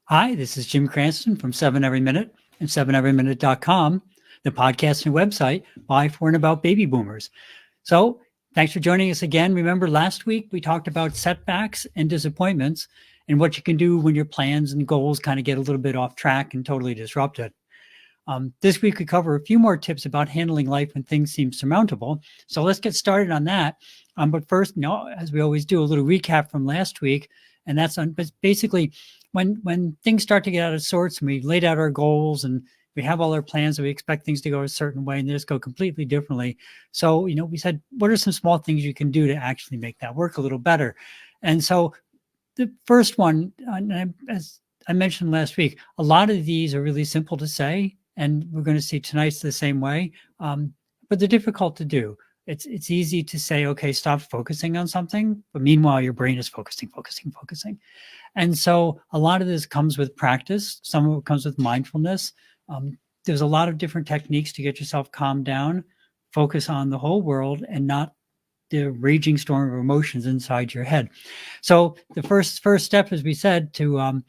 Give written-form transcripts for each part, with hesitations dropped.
Hi, this is Jim Cranston from 7 Every Minute and 7everyminute.com, the podcast and website by, for, and about baby boomers. So thanks for joining us again. Remember, last week we talked about setbacks and disappointments and what you can do when your plans and goals kind of get a little bit off track and totally disrupted. This week we cover a few more tips about handling life when things seem surmountable. So let's get started on that. But first, as we always do, a little recap from last week, and that's on basically when things start to get out of sorts and we laid out our goals and we have all our plans and we expect things to go a certain way and they just go completely differently. So, we said, what are some small things you can do to actually make that work a little better? And so the first one, as I mentioned last week, a lot of these are really simple to say, and we're going to see tonight's the same way, but they're difficult to do. It's easy to say, okay, stop focusing on something, but meanwhile, your brain is focusing. And so a lot of this comes with practice. Some of it comes with mindfulness. There's a lot of different techniques to get yourself calmed down, focus on the whole world and not the raging storm of emotions inside your head. So the first step, as we said, on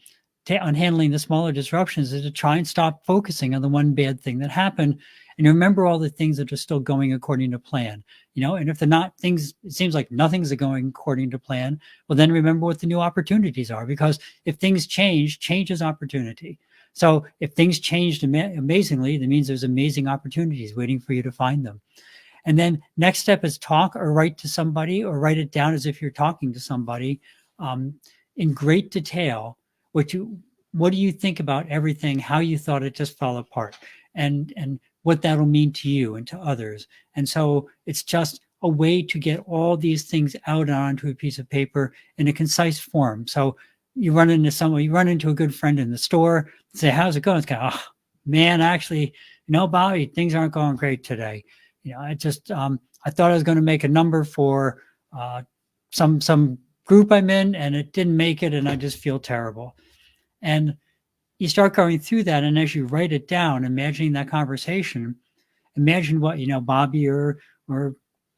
handling the smaller disruptions is to try and stop focusing on the one bad thing that happened and remember all the things that are still going according to plan. And if they're not things, it seems like nothing's going according to plan, well, then remember what the new opportunities are, because if things change is opportunity. So if things changed amazingly, that means there's amazing opportunities waiting for you to find them. And then next step is talk or write to somebody, or write it down as if you're talking to somebody in great detail. What do you think about everything, how you thought it just fell apart, and what that'll mean to you and to others. And so it's just a way to get all these things out onto a piece of paper in a concise form. So you run into a good friend in the store, say, how's it going? It's kind of, oh, man, actually, Bobby, things aren't going great today. I just, I thought I was going to make a number for some group I'm in, and it didn't make it, and I just feel terrible. And you start going through that, and as you write it down, imagining that conversation, imagine what, Bobby or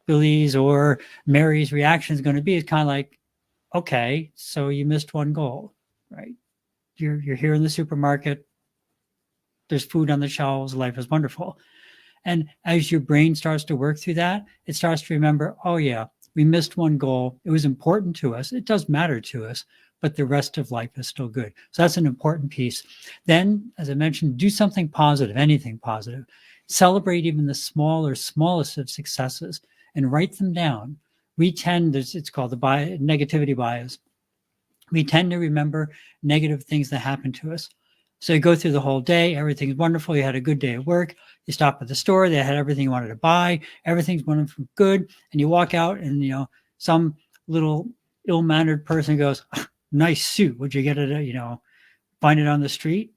Billy's or Mary's reaction is going to be. It's kind of like, okay, so you missed one goal, right? You're here in the supermarket. There's food on the shelves. Life is wonderful. And as your brain starts to work through that, it starts to remember, oh yeah, we missed one goal. It was important to us. It does matter to us, but the rest of life is still good. So that's an important piece. Then, as I mentioned, do something positive, anything positive. Celebrate even the smallest of successes and write them down. It's called the negativity bias. We tend to remember negative things that happen to us. So you go through the whole day, everything's wonderful. You had a good day at work. You stop at the store, they had everything you wanted to buy. Everything's wonderful, good. And you walk out and, some little ill-mannered person goes, nice suit. Would you get it, find it on the street?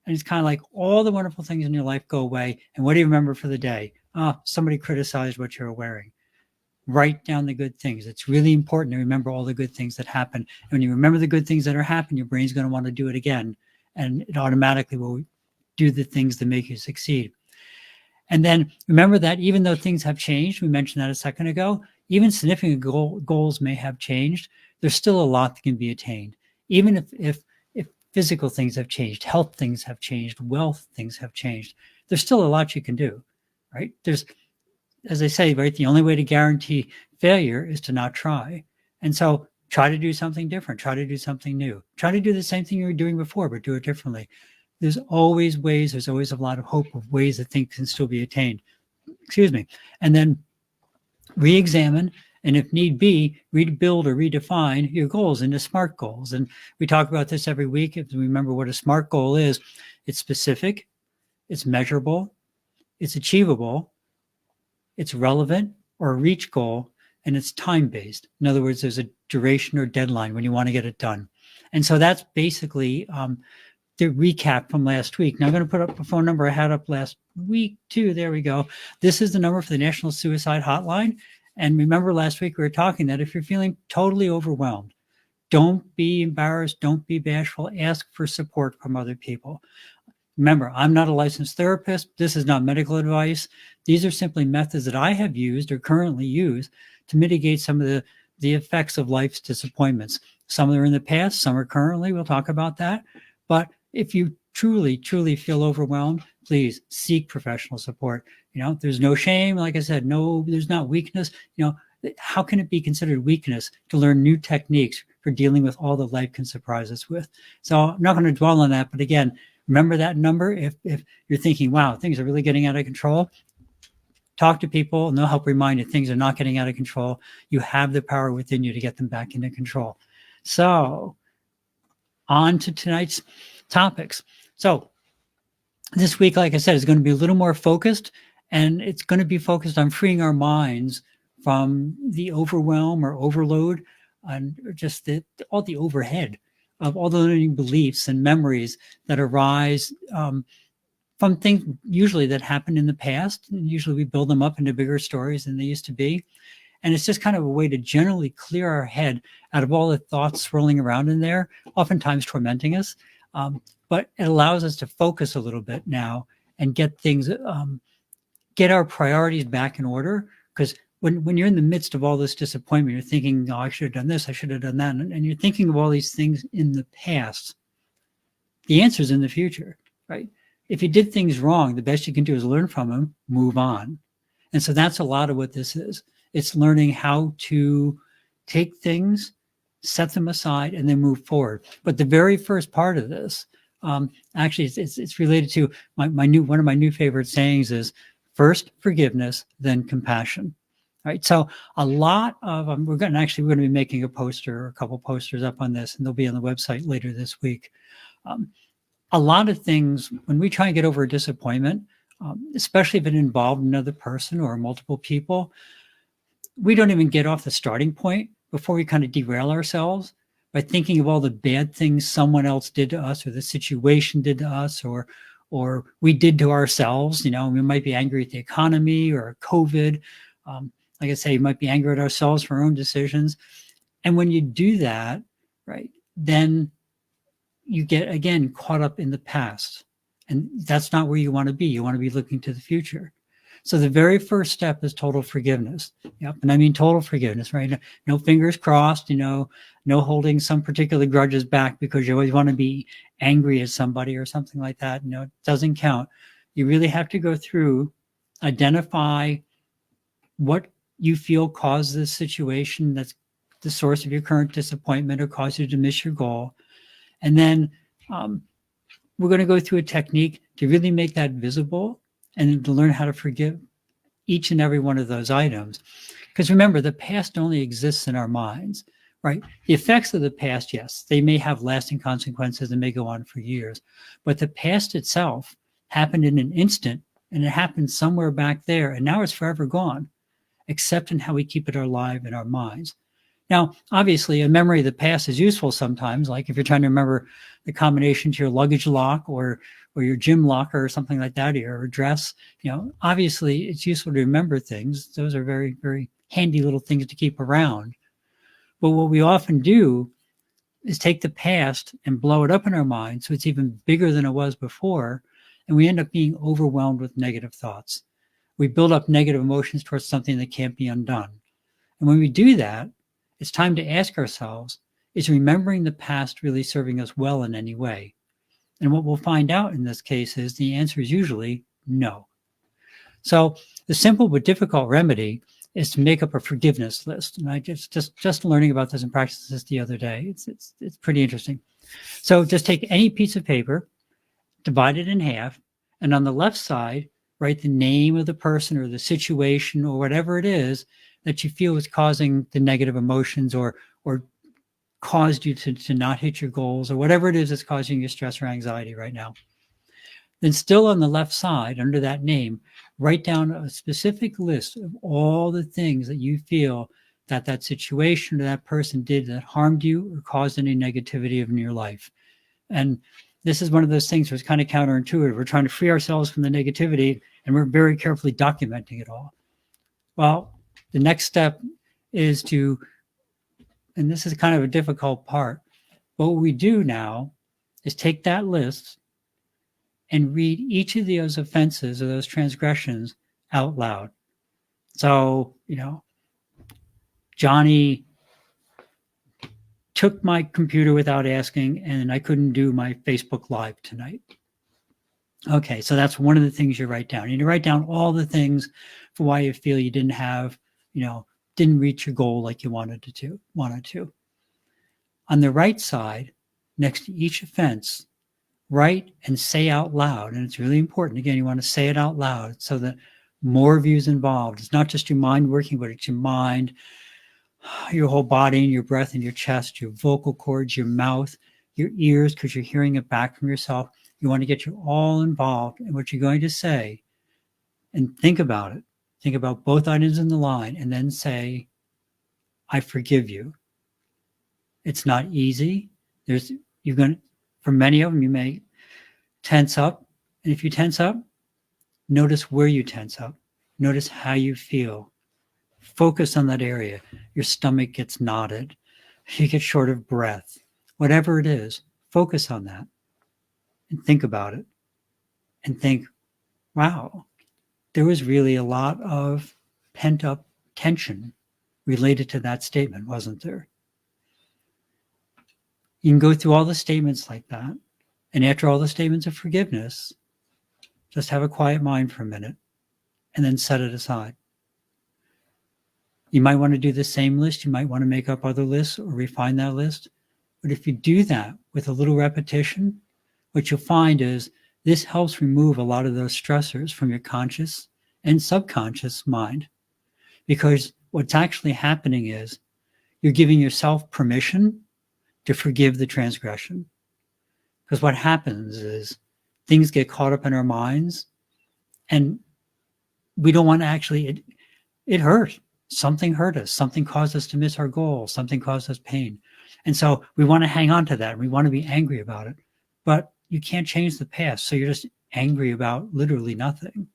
And it's kind of like all the wonderful things in your life go away. And what do you remember for the day? Somebody criticized what you were wearing. Write down the good things. It's really important to remember all the good things that happen. And when you remember the good things that are happening, your brain's going to want to do it again. And it automatically will do the things that make you succeed. And then remember that even though things have changed, we mentioned that a second ago, even significant goals may have changed, there's still a lot that can be attained. Even if physical things have changed, health things have changed, wealth things have changed, there's still a lot you can do, right? There's, as I say, right, the only way to guarantee failure is to not try. And so try to do something different. Try to do something new. Try to do the same thing you were doing before, but do it differently. There's always ways. There's always a lot of hope of ways that things can still be attained. And then re-examine, and if need be, rebuild or redefine your goals into SMART goals. And we talk about this every week. If you remember what a SMART goal is, it's specific, it's measurable, it's achievable, it's relevant or a reach goal, and it's time-based. In other words, there's a duration or deadline when you want to get it done. And so that's basically the recap from last week. Now I'm going to put up a phone number I had up last week too. There we go. This is the number for the National Suicide Hotline. And remember last week we were talking that if you're feeling totally overwhelmed, don't be embarrassed, don't be bashful, ask for support from other people. Remember, I'm not a licensed therapist. This is not medical advice. These are simply methods that I have used or currently use to mitigate some of the effects of life's disappointments. Some are in the past, some are currently. We'll talk about that. But if you truly, truly feel overwhelmed, please seek professional support. There's no shame. Like I said, no, there's not weakness. How can it be considered weakness to learn new techniques for dealing with all that life can surprise us with? So I'm not going to dwell on that. But again, remember that number. If you're thinking, wow, things are really getting out of control, talk to people and they'll help remind you things are not getting out of control. You have the power within you to get them back into control. So on to tonight's topics. So this week, like I said, is going to be a little more focused, and it's going to be focused on freeing our minds from the overwhelm or overload and just all the overhead of all the limiting beliefs and memories that arise from things usually that happened in the past. And usually we build them up into bigger stories than they used to be. And it's just kind of a way to generally clear our head out of all the thoughts swirling around in there, oftentimes tormenting us. But it allows us to focus a little bit now and get things, get our priorities back in order. Because when you're in the midst of all this disappointment, you're thinking, oh, I should have done this, I should have done that. And you're thinking of all these things in the past. The answer's in the future, right? If you did things wrong, the best you can do is learn from them, move on. And so that's a lot of what this is. It's learning how to take things, set them aside, and then move forward. But the very first part of this, actually, it's related to one of my new favorite sayings is first forgiveness, then compassion. Right. So a lot of we're going to be making a couple posters up on this, and they'll be on the website later this week. A lot of things when we try and get over a disappointment, especially if it involved another person or multiple people, we don't even get off the starting point before we kind of derail ourselves by thinking of all the bad things someone else did to us or the situation did to us or we did to ourselves. We might be angry at the economy or COVID. Like I say, you might be angry at ourselves for our own decisions. And when you do that, right, then you get, again, caught up in the past. And that's not where you want to be. You want to be looking to the future. So the very first step is total forgiveness. Yep. And I mean total forgiveness, right? No fingers crossed, no holding some particular grudges back because you always want to be angry at somebody or something like that. It doesn't count. You really have to go through, identify what you feel caused this situation that's the source of your current disappointment or caused you to miss your goal. And then we're going to go through a technique to really make that visible and to learn how to forgive each and every one of those items. Because remember, the past only exists in our minds, right? The effects of the past, yes, they may have lasting consequences and may go on for years. But the past itself happened in an instant, and it happened somewhere back there, and now it's forever gone, except in how we keep it alive in our minds. Now, obviously, a memory of the past is useful sometimes, like if you're trying to remember the combination to your luggage lock or your gym locker or something like that, or your address. Obviously, it's useful to remember things. Those are very, very handy little things to keep around. But what we often do is take the past and blow it up in our mind so it's even bigger than it was before, and we end up being overwhelmed with negative thoughts. We build up negative emotions towards something that can't be undone. And when we do that, it's time to ask ourselves, is remembering the past really serving us well in any way? And what we'll find out in this case is the answer is usually no. So the simple but difficult remedy is to make up a forgiveness list. And I just learning about this and practicing this the other day. It's pretty interesting. So just take any piece of paper, divide it in half, and on the left side, write the name of the person or the situation or whatever it is that you feel is causing the negative emotions or caused you to not hit your goals or whatever it is that's causing you stress or anxiety right now. Then still on the left side, under that name, write down a specific list of all the things that you feel that situation or that person did that harmed you or caused any negativity in your life. And this is one of those things where it's kind of counterintuitive. We're trying to free ourselves from the negativity and we're very carefully documenting it all. Well, the next step is to, and this is kind of a difficult part, but what we do now is take that list and read each of those offenses or those transgressions out loud. So, Johnny took my computer without asking, and I couldn't do my Facebook Live tonight. Okay, so that's one of the things you write down. And you write down all the things for why you feel you didn't have, didn't reach your goal like you wanted to. On the right side, next to each offense, write and say out loud. And it's really important. Again, you want to say it out loud so that more of you is involved. It's not just your mind working, but it's your mind, your whole body, and your breath, and your chest, your vocal cords, your mouth, your ears, because you're hearing it back from yourself. You want to get you all involved in what you're going to say and think about it. Think about both items in the line and then say, I forgive you. It's not easy. For many of them, you may tense up. And if you tense up, notice where you tense up. Notice how you feel. Focus on that area. Your stomach gets knotted. You get short of breath. Whatever it is, focus on that and think about it. And think, wow, there was really a lot of pent-up tension related to that statement, wasn't there? You can go through all the statements like that. And after all the statements of forgiveness, just have a quiet mind for a minute and then set it aside. You might want to do the same list. You might want to make up other lists or refine that list. But if you do that with a little repetition, what you'll find is this helps remove a lot of those stressors from your conscious and subconscious mind. Because what's actually happening is you're giving yourself permission to forgive the transgression. Because what happens is things get caught up in our minds and we don't want to actually, it hurt. Something hurt us. Something caused us to miss our goal. Something caused us pain. And so we want to hang on to that. We want to be angry about it. But you can't change the past. So you're just angry about literally nothing.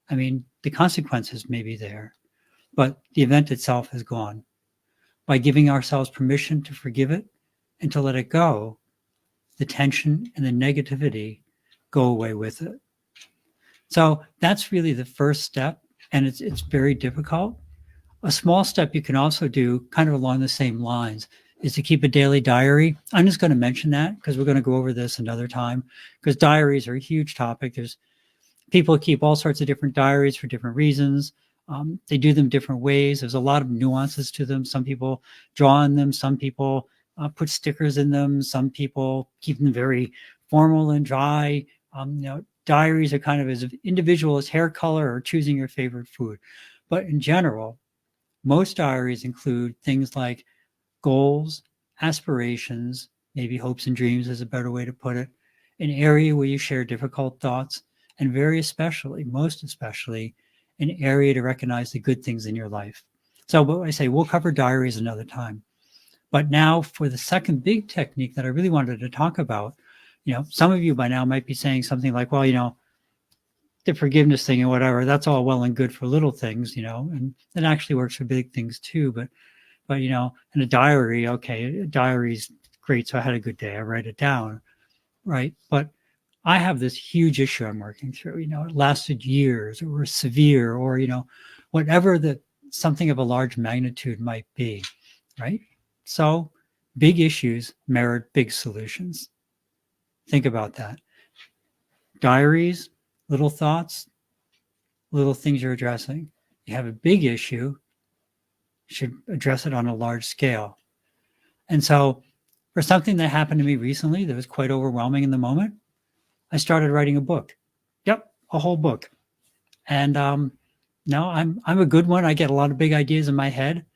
I mean, the consequences may be there, but the event itself is gone. By giving ourselves permission to forgive it and to let it go, the tension and the negativity go away with it. So that's really the first step, and it's very difficult. A small step you can also do, kind of along the same lines, is to keep a daily diary. I'm just going to mention that because we're going to go over this another time, because diaries are a huge topic. There's people keep all sorts of different diaries for different reasons. They do them different ways. There's a lot of nuances to them. Some people draw on them. Some people put stickers in them. Some people keep them very formal and dry. Diaries are kind of as individual as hair color or choosing your favorite food. But in general, most diaries include things like goals, aspirations, maybe hopes and dreams is a better way to put it, an area where you share difficult thoughts, and most especially, an area to recognize the good things in your life. So what I say, we'll cover diaries another time. But now for the second big technique that I really wanted to talk about, some of you by now might be saying something like, well, the forgiveness thing and whatever, that's all well and good for little things, and it actually works for big things too. But in a diary, okay, a diary's great. So I had a good day. I write it down, right? But I have this huge issue I'm working through. It lasted years, or was severe, or whatever something of a large magnitude might be, right? So big issues merit big solutions. Think about that. Diaries, little thoughts, little things you're addressing. You have a big issue, you should address it on a large scale. And so for something that happened to me recently that was quite overwhelming in the moment, I started writing a book. Yep, a whole book. And now I'm a good one. I get a lot of big ideas in my head,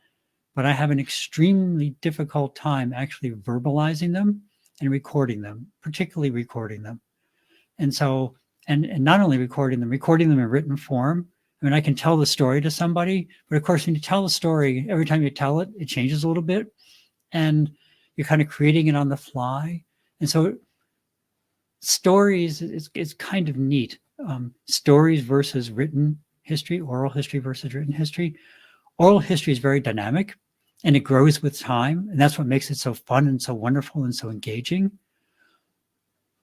but I have an extremely difficult time actually verbalizing them and recording them, particularly recording them. And so, and not only recording them in written form. I mean, I can tell the story to somebody, but of course, when you tell the story, every time you tell it, it changes a little bit, and you're kind of creating it on the fly. And so stories is kind of neat. Stories versus written history, oral history versus written history. Oral history is very dynamic, and it grows with time. And that's what makes it so fun and so wonderful and so engaging.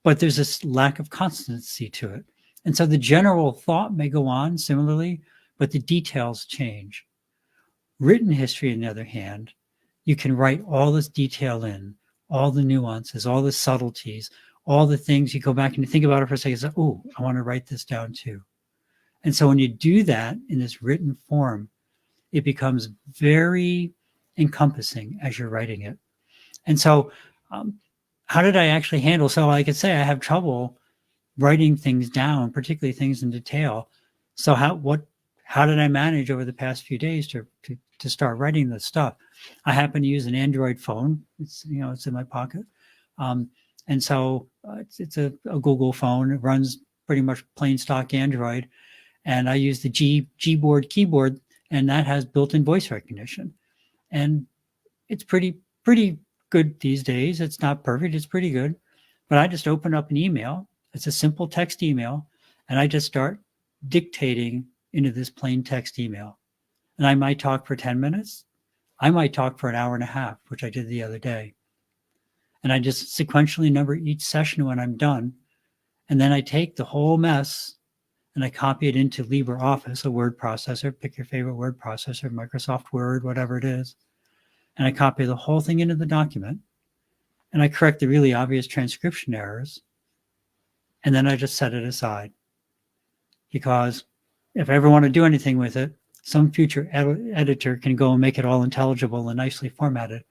But there's this lack of constancy to it. And so the general thought may go on similarly, but the details change. Written history, on the other hand, you can write all this detail in, all the nuances, all the subtleties, all the things. You go back and you think about it for a second, it's like, oh, I want to write this down too. And so when you do that in this written form, it becomes very encompassing as you're writing it. And so how did I actually handle? So I could say I have trouble writing things down, particularly things in detail. So how did I manage over the past few days to start writing this stuff? I happen to use an Android phone. It's in my pocket, and so it's a Google phone. It runs pretty much plain stock Android, and I use the Gboard keyboard, and that has built-in voice recognition, and it's pretty good these days. It's not perfect. It's pretty good, but I just open up an email. It's a simple text email, and I just start dictating into this plain text email. And I might talk for 10 minutes. I might talk for an hour and a half, which I did the other day. And I just sequentially number each session when I'm done. And then I take the whole mess and I copy it into LibreOffice, a word processor. Pick your favorite word processor, Microsoft Word, whatever it is. And I copy the whole thing into the document. And I correct the really obvious transcription errors. And then I just set it aside. Because if I ever want to do anything with it, some future editor can go and make it all intelligible and nicely formatted.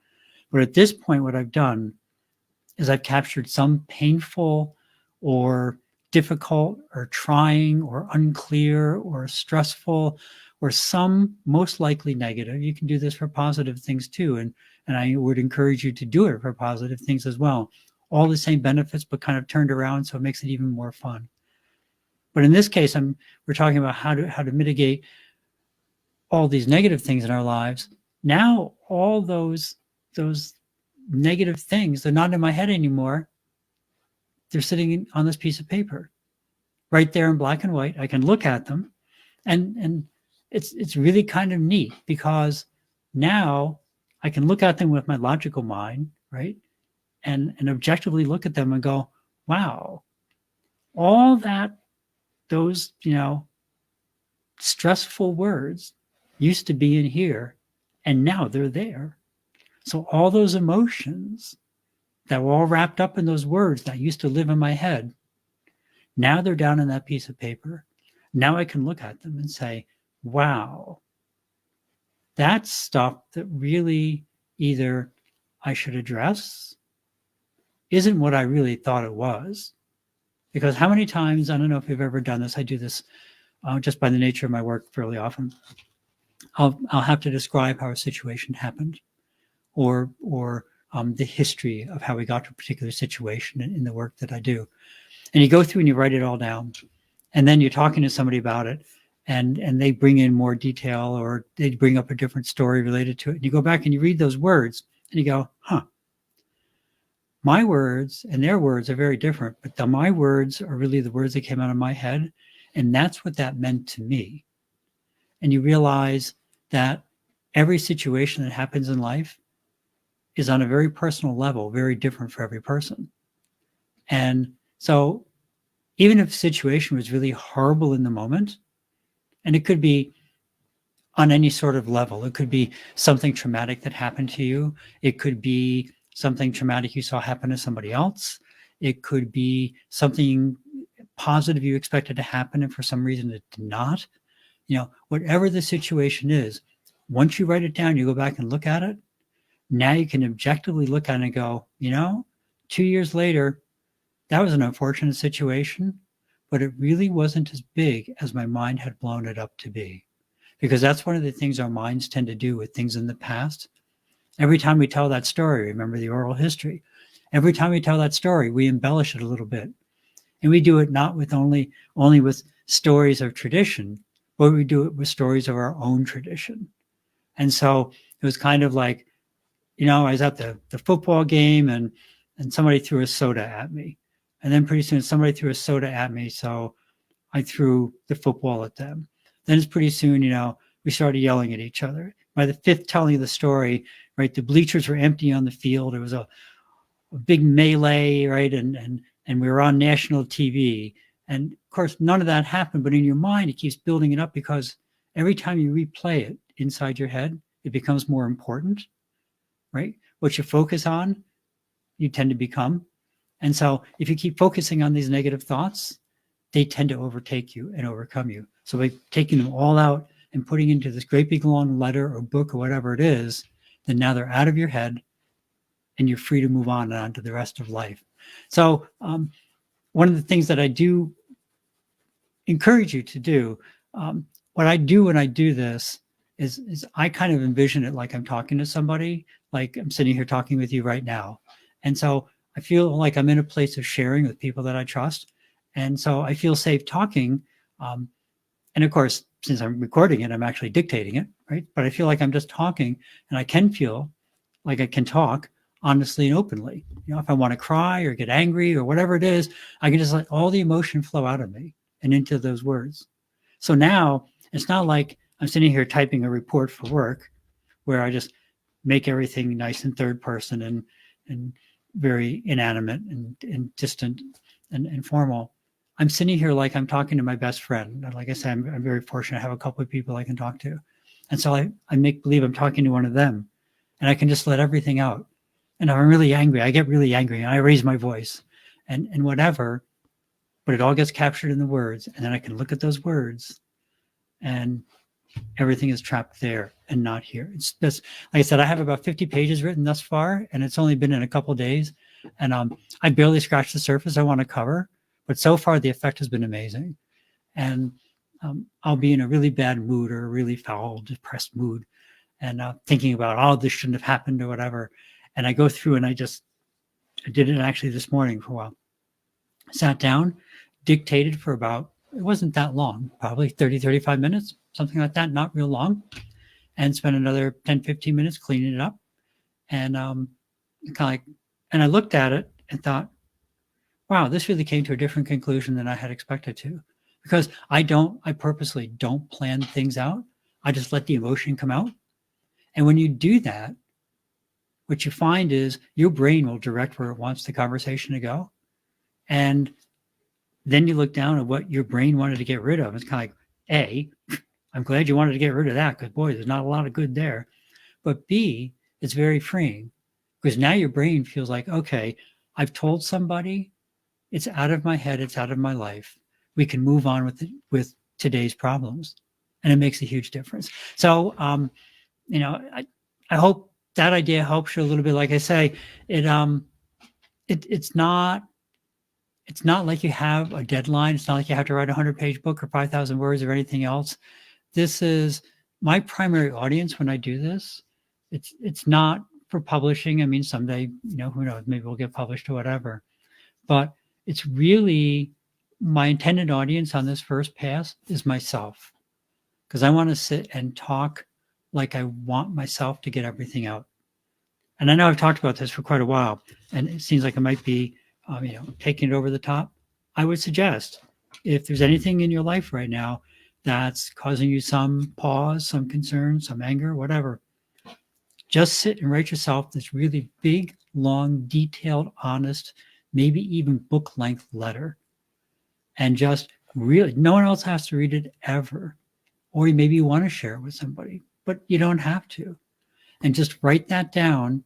But at this point, what I've done is I've captured some painful or difficult or trying or unclear or stressful or some most likely negative. You can do this for positive things too. And I would encourage you to do it for positive things as well. All the same benefits, but kind of turned around, so it makes it even more fun. But in this case, we're talking about how to mitigate all these negative things in our lives. Now, all those negative things, they're not in my head anymore. They're sitting on this piece of paper, right there in black and white. I can look at them, and it's really kind of neat because now I can look at them with my logical mind, right, and objectively look at them and go, wow, all that. Those, stressful words used to be in here, and now they're there. So all those emotions that were all wrapped up in those words that used to live in my head, now they're down in that piece of paper. Now I can look at them and say, wow, that's stuff that really either I should address, isn't what I really thought it was. Because how many times, I don't know if you've ever done this, I do this just by the nature of my work fairly often. I'll have to describe how a situation happened or the history of how we got to a particular situation in the work that I do. And you go through and you write it all down. And then you're talking to somebody about it and they bring in more detail or they bring up a different story related to it. And you go back and you read those words and you go, my words and their words are very different, but my words are really the words that came out of my head. And that's what that meant to me. And you realize that every situation that happens in life is on a very personal level, very different for every person. And so even if the situation was really horrible in the moment, and it could be on any sort of level, it could be something traumatic that happened to you. It could be something traumatic you saw happen to somebody else. It could be something positive you expected to happen and for some reason it did not. Whatever the situation is, once you write it down, you go back and look at it. Now you can objectively look at it and go, 2 years later, that was an unfortunate situation, but it really wasn't as big as my mind had blown it up to be. Because that's one of the things our minds tend to do with things in the past. Every time we tell that story, remember the oral history, every time we tell that story, we embellish it a little bit. And we do it not with only with stories of tradition, but we do it with stories of our own tradition. And so it was kind of like, I was at the football game and somebody threw a soda at me. And then pretty soon somebody threw a soda at me. So I threw the football at them. Then it's pretty soon, we started yelling at each other. By the fifth telling of the story, right, the bleachers were empty on the field. There was a big melee, right, and we were on national TV. And of course, none of that happened, but in your mind, it keeps building it up because every time you replay it inside your head, it becomes more important, right? What you focus on, you tend to become. And so if you keep focusing on these negative thoughts, they tend to overtake you and overcome you. So by taking them all out and putting into this great big long letter or book or whatever it is, then now they're out of your head and you're free to move on to the rest of life. So one of the things that I do encourage you to do, what I do when I do this is I kind of envision it like I'm talking to somebody, like I'm sitting here talking with you right now. And so I feel like I'm in a place of sharing with people that I trust. And so I feel safe talking. And of course, since I'm recording it, I'm actually dictating it, right? But I feel like I'm just talking, and I can feel like I can talk honestly and openly. If I want to cry or get angry or whatever it is, I can just let all the emotion flow out of me and into those words. So now it's not like I'm sitting here typing a report for work where I just make everything nice and third person and very inanimate and distant and informal. I'm sitting here like I'm talking to my best friend. And like I said, I'm very fortunate to have a couple of people I can talk to. And so I make believe I'm talking to one of them, and I can just let everything out. And if I'm really angry, I get really angry and I raise my voice and whatever, but it all gets captured in the words. And then I can look at those words and everything is trapped there and not here. It's just, like I said, I have about 50 pages written thus far, and it's only been in a couple of days. And I barely scratched the surface I want to cover, but so far the effect has been amazing. And I'll be in a really bad mood or a really foul, depressed mood, and thinking about, oh, this shouldn't have happened or whatever. And I go through and I did it actually this morning for a while. Sat down, dictated for about, it wasn't that long, probably 30, 35 minutes, something like that, not real long, and spent another 10, 15 minutes cleaning it up. And and I looked at it and thought, wow, this really came to a different conclusion than I had expected to. Because I purposely don't plan things out. I just let the emotion come out. And when you do that, what you find is your brain will direct where it wants the conversation to go. And then you look down at what your brain wanted to get rid of. It's kind of like, A, I'm glad you wanted to get rid of that because, boy, there's not a lot of good there. But B, it's very freeing because now your brain feels like, okay, I've told somebody, it's out of my head, it's out of my life. We can move on with today's problems. And it makes a huge difference. So, I hope that idea helps you a little bit. Like I say, it's not like you have a deadline. It's not like you have to write a 100-page book or 5,000 words or anything else. This is my primary audience when I do this. It's not for publishing. I mean, someday, who knows, maybe we'll get published or whatever. But it's really my intended audience on this first pass is myself, because I want to sit and talk like I want myself to get everything out. And I know I've talked about this for quite a while, and it seems like it might be, taking it over the top. I would suggest if there's anything in your life right now that's causing you some pause, some concern, some anger, whatever, just sit and write yourself this really big, long, detailed, honest, maybe even book-length letter. And just really, no one else has to read it ever. Or maybe you want to share it with somebody, but you don't have to. And just write that down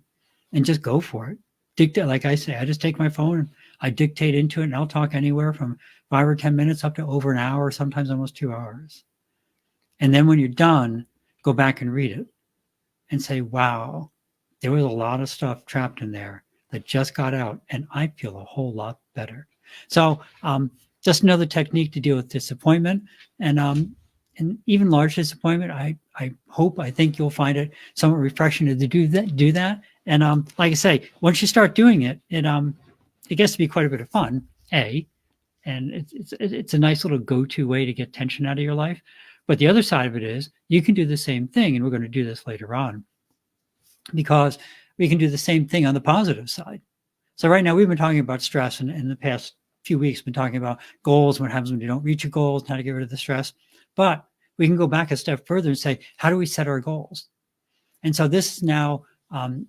and just go for it. Dictate, like I say, I just take my phone, I dictate into it, and I'll talk anywhere from 5 or 10 minutes up to over an hour, sometimes almost 2 hours. And then when you're done, go back and read it and say, wow, there was a lot of stuff trapped in there that just got out, and I feel a whole lot better. So just another technique to deal with disappointment and even large disappointment. I think you'll find it somewhat refreshing to do that. And like I say, once you start doing it, it gets to be quite a bit of fun. And it's a nice little go-to way to get tension out of your life. But the other side of it is you can do the same thing, and we're going to do this later on, because we can do the same thing on the positive side. So right now we've been talking about stress, and in the past few weeks, been talking about goals, what happens when you don't reach your goals, how to get rid of the stress. But we can go back a step further and say, how do we set our goals? And so this is now, and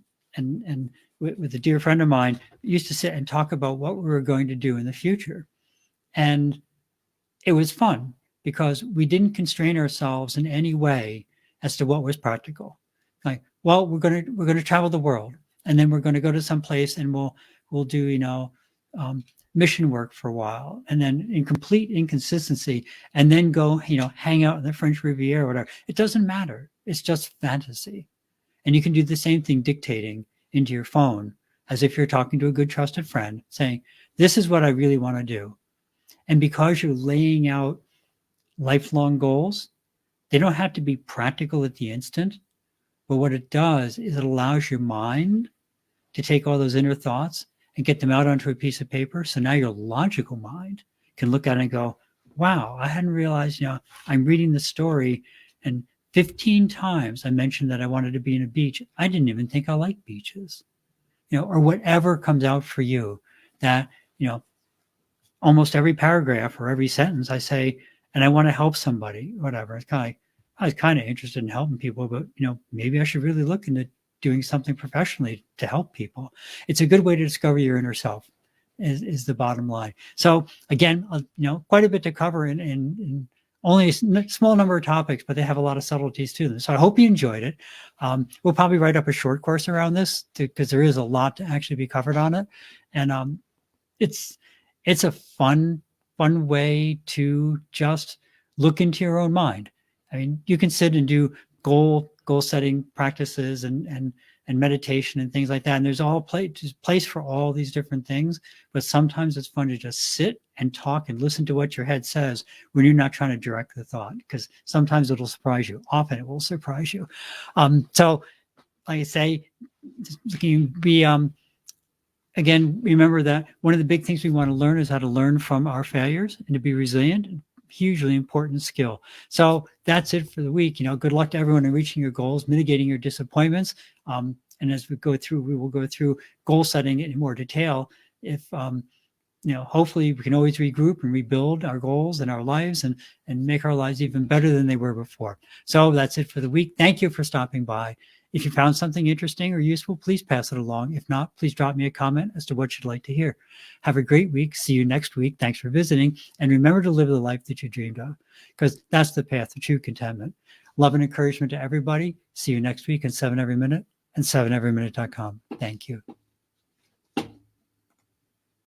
with a dear friend of mine, used to sit and talk about what we were going to do in the future. And it was fun because we didn't constrain ourselves in any way as to what was practical. Like, Well, we're gonna travel the world, and then we're gonna go to some place, and we'll do um, mission work for a while, and then in complete inconsistency, and then go hang out in the French Riviera or whatever. It doesn't matter. It's just fantasy, and you can do the same thing dictating into your phone as if you're talking to a good trusted friend, saying, "This is what I really want to do," and because you're laying out lifelong goals, they don't have to be practical at the instant. But what it does is it allows your mind to take all those inner thoughts and get them out onto a piece of paper. So now your logical mind can look at it and go, wow, I hadn't realized, I'm reading the story and 15 times I mentioned that I wanted to be in a beach. I didn't even think I liked beaches, or whatever comes out for you that, almost every paragraph or every sentence I say, and I want to help somebody, whatever. It's kind of like, I was kind of interested in helping people, but maybe I should really look into doing something professionally to help people. It's a good way to discover your inner self, is the bottom line. So again, quite a bit to cover in only a small number of topics, but they have a lot of subtleties to them. So I hope you enjoyed it. We'll probably write up a short course around this because there is a lot to actually be covered on it, and it's a fun way to just look into your own mind. I mean, you can sit and do goal setting practices and meditation and things like that. And there's place for all these different things. But sometimes it's fun to just sit and talk and listen to what your head says when you're not trying to direct the thought, because sometimes it'll surprise you. Often it will surprise you. So, like I say, you be again, remember that one of the big things we want to learn is how to learn from our failures and to be resilient. Hugely important skill. So that's it for the week. Good luck to everyone in reaching your goals, mitigating your disappointments. And as we will go through goal setting in more detail. If hopefully we can always regroup and rebuild our goals and our lives and make our lives even better than they were before. So that's it for the week. Thank you for stopping by. If you found something interesting or useful, please pass it along. If not, please drop me a comment as to what you'd like to hear. Have a great week. See you next week. Thanks for visiting. And remember to live the life that you dreamed of, because that's the path to true contentment. Love and encouragement to everybody. See you next week on 7 Every Minute and 7everyminute.com. Thank you.